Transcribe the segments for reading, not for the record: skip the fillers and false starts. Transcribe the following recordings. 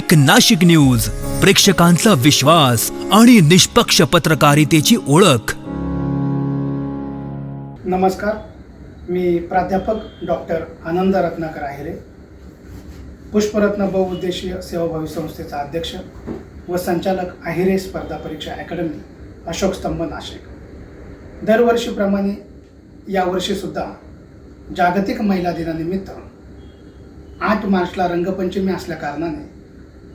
एक नाशिक न्यूज, प्रेक्षकांचा विश्वास आणि निष्पक्ष पत्रकारितेची ओळख। नमस्कार, मी प्राध्यापक डॉक्टर आनंद रत्नाकर आहेरे, पुष्परत्न बहुउद्देशीय सेवाभावी संस्थेचा अध्यक्ष व संचालक आहेरे स्पर्धा परीक्षा अकॅडमी, अशोक स्तंभ, नाशिक। दरवर्षीप्रमाणे यावर्षीसुद्धा जागतिक महिला दिनानिमित्त 8 मार्चला रंगपंचमी असल्याकारणाने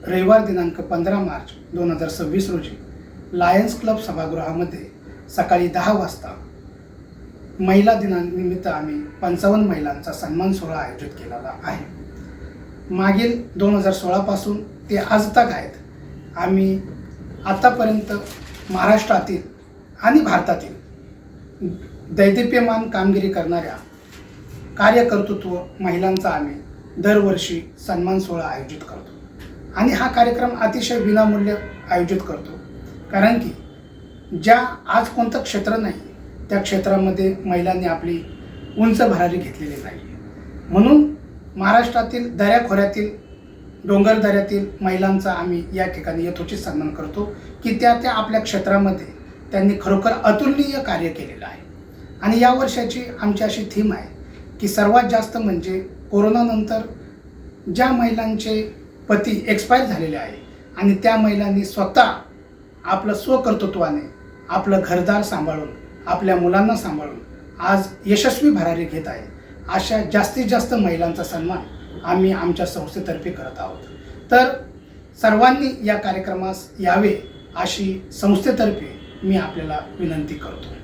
रविवार दिनांक 15 मार्च 2026 रोजी लायन्स क्लब सभागृहामध्ये सकाळी 10 वाजता महिला दिनानिमित्त आम्ही 55 महिलांचा सन्मान सोहळा आयोजित केलेला आहे। मागील 2016 पासून ते आज तक आहेत आम्ही आतापर्यंत महाराष्ट्रातील आणि भारतातील दैदिप्यमान कामगिरी करणाऱ्या कार्यकर्तृत्व महिलांचा आम्ही दरवर्षी सन्मान सोहळा आयोजित करतो आणि हा कार्यक्रम अतिशय विनामूल्य आयोजित करतो, कारण की ज्या आज कोणतं क्षेत्र नाही त्या क्षेत्रामध्ये महिलांनी आपली उंच भरारी घेतलेली नाही। म्हणून महाराष्ट्रातील दऱ्याखोऱ्यातील डोंगरदऱ्यातील महिलांचा आम्ही या ठिकाणी यथोचित सन्मान करतो की त्या आपल्या क्षेत्रामध्ये त्यांनी खरोखर अतुलनीय कार्य केलेलं आहे। आणि या वर्षाची आमची अशी थीम आहे की सर्वात जास्त म्हणजे कोरोनानंतर ज्या महिलांचे पती एक्सपायर झालेले आहे आणि त्या महिलांनी स्वतः आपलं स्वकर्तृत्वाने आपलं घरदार सांभाळून आपल्या मुलांना सांभाळून आज यशस्वी भरारी घेत आहे, अशा जास्तीत जास्त महिलांचा सन्मान आम्ही आमच्या संस्थेतर्फे करत आहोत। तर सर्वांनी या कार्यक्रमास यावे अशी संस्थेतर्फे मी आपल्याला विनंती करतो।